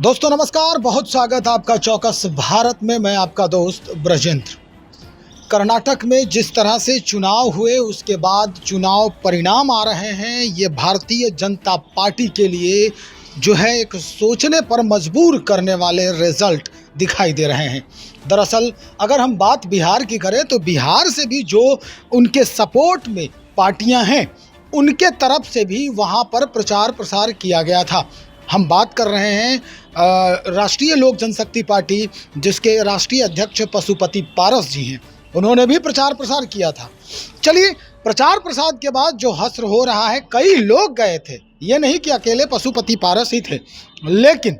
दोस्तों नमस्कार, बहुत स्वागत आपका चौकस भारत में। मैं आपका दोस्त ब्रजेंद्र। कर्नाटक में जिस तरह से चुनाव हुए उसके बाद चुनाव परिणाम आ रहे हैं, ये भारतीय जनता पार्टी के लिए जो है एक सोचने पर मजबूर करने वाले रिजल्ट दिखाई दे रहे हैं। दरअसल अगर हम बात बिहार की करें तो बिहार से भी जो उनके सपोर्ट में पार्टियां हैं उनके तरफ से भी वहां पर प्रचार प्रसार किया गया था। हम बात कर रहे हैं राष्ट्रीय लोक जनशक्ति पार्टी, जिसके राष्ट्रीय अध्यक्ष पशुपति पारस जी हैं। उन्होंने भी प्रचार प्रसार किया था। चलिए, प्रचार प्रसार के बाद जो हश्र हो रहा है, कई लोग गए थे, ये नहीं कि अकेले पशुपति पारस ही थे, लेकिन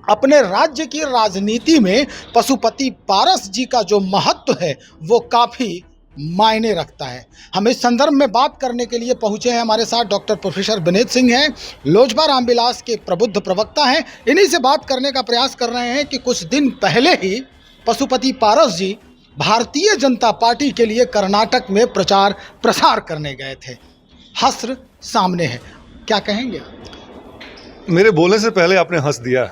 अपने राज्य की राजनीति में पशुपति पारस जी का जो महत्व है वो काफ़ी मायने रखता है। हम इस संदर्भ में बात करने के लिए पहुंचे हैं। हमारे साथ डॉक्टर प्रोफेसर विनीत सिंह हैं, लोजपा रामविलास के प्रबुद्ध प्रवक्ता हैं। इन्हीं से बात करने का प्रयास कर रहे हैं कि कुछ दिन पहले ही पशुपति पारस जी भारतीय जनता पार्टी के लिए कर्नाटक में प्रचार प्रसार करने गए थे। हश्र सामने है, क्या कहेंगे? मेरे बोलने से पहले आपने हंस दिया,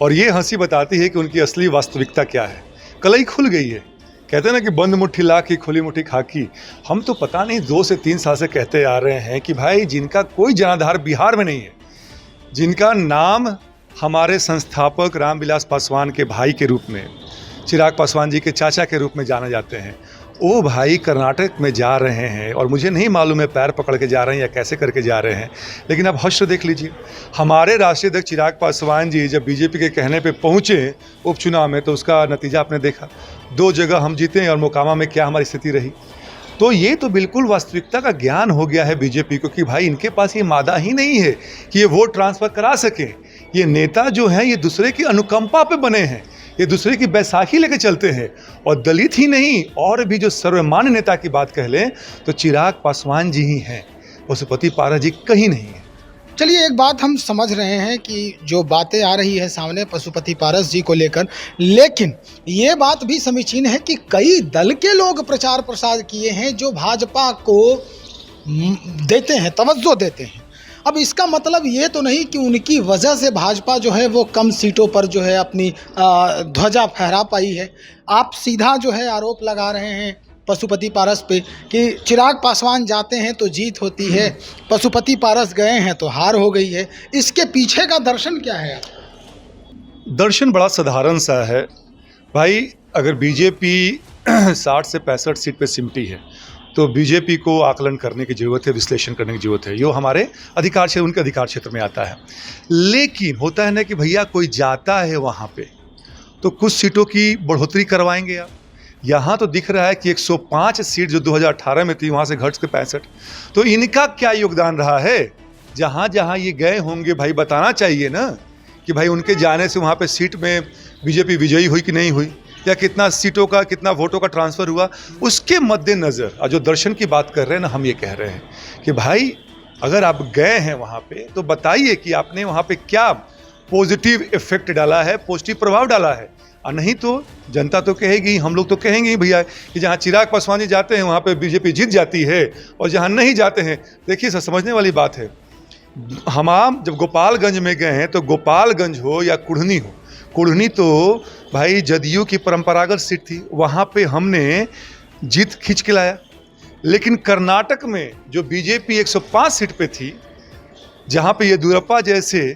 और ये हंसी बताती है कि उनकी असली वास्तविकता क्या है। कलई खुल गई है। कहते हैं ना कि बंद मुट्ठी ला की खुली मुट्ठी खाकी। हम तो पता नहीं 2 से 3 साल से कहते आ रहे हैं कि भाई जिनका कोई जनाधार बिहार में नहीं है, जिनका नाम हमारे संस्थापक रामविलास पासवान के भाई के रूप में, चिराग पासवान जी के चाचा के रूप में जाने जाते हैं, वो भाई कर्नाटक में जा रहे हैं। और मुझे नहीं मालूम है पैर पकड़ के जा रहे हैं या कैसे करके जा रहे हैं, लेकिन अब हश्र देख लीजिए। हमारे राष्ट्रीय अध्यक्ष चिराग पासवान जी जब बीजेपी के कहने पे पहुंचे उपचुनाव में, तो उसका नतीजा आपने देखा। 2 जगह हम जीते और मोकामा में क्या हमारी स्थिति रही। तो ये तो बिल्कुल वास्तविकता का ज्ञान हो गया है बीजेपी को कि भाई इनके पास ये मादा ही नहीं है कि ये वोट ट्रांसफ़र करा सकें। ये नेता जो हैं ये दूसरे की अनुकंपा पे बने हैं, ये दूसरे की बैसाखी लेके चलते हैं। और दलित ही नहीं, और भी जो सर्वमान्य नेता की बात कह लें तो चिराग पासवान जी ही हैं, पशुपति पारस जी कहीं नहीं है। चलिए, एक बात हम समझ रहे हैं कि जो बातें आ रही है सामने पशुपति पारस जी को लेकर, लेकिन ये बात भी समीचीन है कि कई दल के लोग प्रचार प्रसार किए हैं जो भाजपा को देते हैं, तवज्जो देते हैं। अब इसका मतलब ये तो नहीं कि उनकी वजह से भाजपा जो है वो कम सीटों पर जो है अपनी ध्वजा फहरा पाई है। आप सीधा जो है आरोप लगा रहे हैं पशुपति पारस पे कि चिराग पासवान जाते हैं तो जीत होती है, पशुपति पारस गए हैं तो हार हो गई है। इसके पीछे का दर्शन क्या है? दर्शन बड़ा साधारण सा है भाई। अगर बीजेपी 60 से 65 सीट पे सिमटी है तो बीजेपी को आकलन करने की ज़रूरत है, विश्लेषण करने की ज़रूरत है। ये हमारे अधिकार क्षेत्र, उनके अधिकार क्षेत्र में आता है। लेकिन होता है ना कि भैया कोई जाता है वहाँ पे तो कुछ सीटों की बढ़ोतरी करवाएंगे आप। यहाँ तो दिख रहा है कि 105 सीट जो 2018 में थी वहाँ से घट के 65। तो इनका क्या योगदान रहा है? जहाँ जहाँ ये गए होंगे भाई बताना चाहिए ना कि भाई उनके जाने से वहाँ पे सीट में बीजेपी विजयी हुई कि नहीं हुई, या कितना सीटों का, कितना वोटों का ट्रांसफ़र हुआ। उसके मद्देनज़र और जो दर्शन की बात कर रहे हैं ना, हम ये कह रहे हैं कि भाई अगर आप गए हैं वहाँ पे तो बताइए कि आपने वहाँ पे क्या पॉजिटिव इफेक्ट डाला है, पॉजिटिव प्रभाव डाला है। और नहीं तो जनता तो कहेगी, हम लोग तो कहेंगे ही भैया कि जहाँ चिराग पासवान जी जाते हैं वहाँ पे बीजेपी जीत जाती है, और जहाँ नहीं जाते हैं, देखिए सर समझने वाली बात है। हम जब गोपालगंज में गए हैं तो गोपालगंज हो या कुढ़नी हो, कुढ़नी तो भाई जदयू की परंपरागत सीट थी, वहाँ पे हमने जीत खींच के लाया। लेकिन कर्नाटक में जो बीजेपी 105 सीट पे थी, जहाँ पे येदियुरप्पा जैसे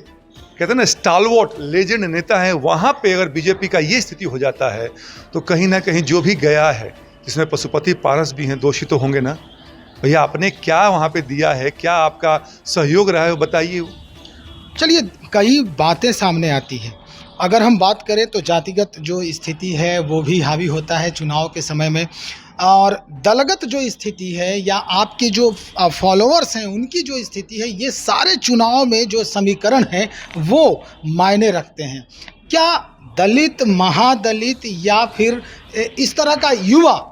कहते हैं ना स्टालवर्ट लेजेंड नेता है, वहाँ पे अगर बीजेपी का ये स्थिति हो जाता है तो कहीं ना कहीं जो भी गया है, जिसमें पशुपति पारस भी हैं, दोषी तो होंगे ना। भैया आपने क्या वहाँ पे दिया है, क्या आपका सहयोग रहा है, वो बताइए। चलिए, कई बातें सामने आती हैं। अगर हम बात करें तो जातिगत जो स्थिति है वो भी हावी होता है चुनाव के समय में, और दलगत जो स्थिति है या आपके जो फॉलोअर्स हैं उनकी जो स्थिति है, ये सारे चुनाव में जो समीकरण है वो मायने रखते हैं। क्या दलित, महादलित या फिर इस तरह का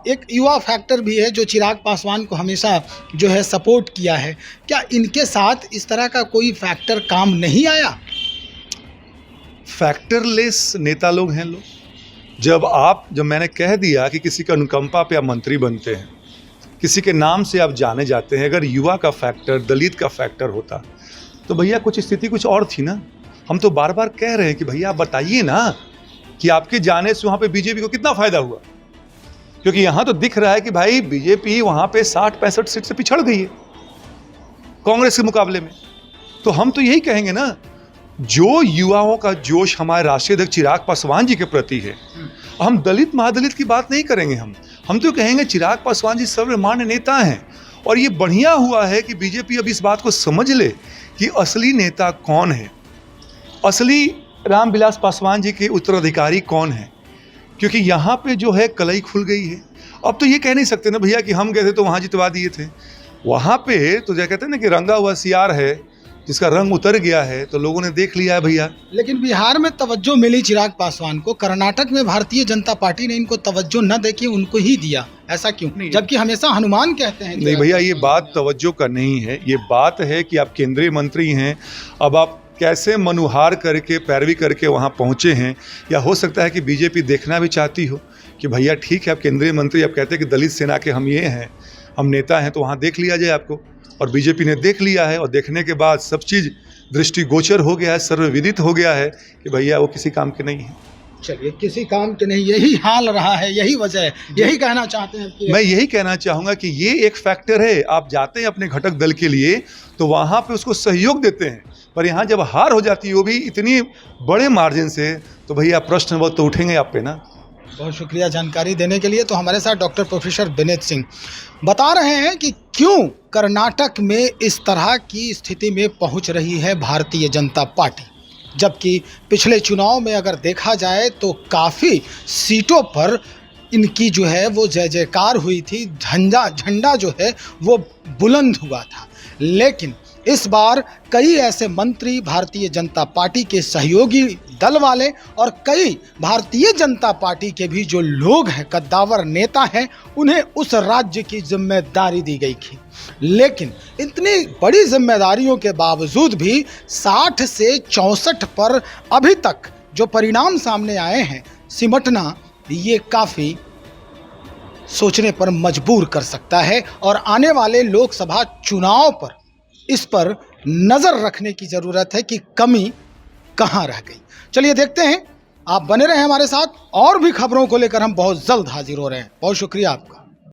एक युवा फैक्टर भी है जो चिराग पासवान को हमेशा जो है सपोर्ट किया है, क्या इनके साथ इस तरह का कोई फैक्टर काम नहीं आया? फैक्टरलेस नेता लोग हैं लोग। जब मैंने कह दिया कि किसी का अनुकंपा पे आप मंत्री बनते हैं, किसी के नाम से आप जाने जाते हैं, अगर युवा का फैक्टर, दलित का फैक्टर होता तो भैया कुछ स्थिति कुछ और थी ना। हम तो बार बार कह रहे हैं कि भैया आप बताइए ना कि आपके जाने से वहाँ पे बीजेपी को कितना फायदा हुआ, क्योंकि यहाँ तो दिख रहा है कि भाई बीजेपी वहाँ पे 60-65 सीट से पिछड़ गई है कांग्रेस के मुकाबले में। तो हम तो यही कहेंगे ना, जो युवाओं का जोश हमारे राष्ट्रीय अध्यक्ष चिराग पासवान जी के प्रति है, हम दलित महादलित की बात नहीं करेंगे, हम तो कहेंगे चिराग पासवान जी सर्वमान्य नेता हैं। और ये बढ़िया हुआ है कि बीजेपी अब इस बात को समझ ले कि असली नेता कौन है, असली रामविलास पासवान जी के उत्तराधिकारी कौन है, क्योंकि यहाँ पे जो है कलई खुल गई है। अब तो ये कह नहीं सकते ना भैया कि हम गए थे तो वहाँ जितवा दिए थे। वहाँ पे तो क्या कहते हैं ना कि रंगा हुआ सियार है जिसका रंग उतर गया है, तो लोगों ने देख लिया है भैया। लेकिन बिहार में तवज्जो मिली चिराग पासवान को, कर्नाटक में भारतीय जनता पार्टी ने इनको तवज्जो न देके उनको ही दिया, ऐसा क्यों? जबकि हमेशा हनुमान कहते हैं। नहीं भैया, ये बात तवज्जो का नहीं है, ये बात है कि आप केंद्रीय मंत्री हैं, अब आप कैसे मनुहार करके पैरवी करके वहाँ पहुँचे हैं, या हो सकता है कि बीजेपी देखना भी चाहती हो कि भैया ठीक है आप केंद्रीय मंत्री, आप कहते हैं कि दलित सेना के हम ये हैं, हम नेता हैं, तो वहाँ देख लिया जाए आपको। और बीजेपी ने देख लिया है, और देखने के बाद सब चीज़ दृष्टिगोचर हो गया है, सर्वविदित हो गया है कि भैया वो किसी काम के नहीं है। चलिए, किसी काम के नहीं, यही हाल रहा है, यही वजह है, यही कहना चाहते हैं कि... मैं यही कहना चाहूँगा कि ये एक फैक्टर है। आप जाते हैं अपने घटक दल के लिए तो वहाँ पे उसको सहयोग देते हैं, पर यहाँ जब हार हो जाती है वो भी इतनी बड़े मार्जिन से, तो भैया प्रश्न बहुत तो उठेंगे आप पे ना। बहुत शुक्रिया जानकारी देने के लिए। तो हमारे साथ डॉक्टर प्रोफेसर विनीत सिंह बता रहे हैं कि क्यों कर्नाटक में इस तरह की स्थिति में पहुंच रही है भारतीय जनता पार्टी, जबकि पिछले चुनाव में अगर देखा जाए तो काफ़ी सीटों पर इनकी जो है वो जय जयकार हुई थी, झंडा जो है वो बुलंद हुआ था। लेकिन इस बार कई ऐसे मंत्री, भारतीय जनता पार्टी के सहयोगी दल वाले और कई भारतीय जनता पार्टी के भी जो लोग हैं, कद्दावर नेता हैं, उन्हें उस राज्य की जिम्मेदारी दी गई थी। लेकिन इतनी बड़ी जिम्मेदारियों के बावजूद भी 60 से 64 पर अभी तक जो परिणाम सामने आए हैं, सिमटना ये काफ़ी सोचने पर मजबूर कर सकता है। और आने वाले लोकसभा चुनाव पर इस पर नज़र रखने की ज़रूरत है कि कमी कहाँ रह गई। चलिए देखते हैं, आप बने रहें हमारे साथ, और भी खबरों को लेकर हम बहुत जल्द हाजिर हो रहे हैं। बहुत शुक्रिया आपका।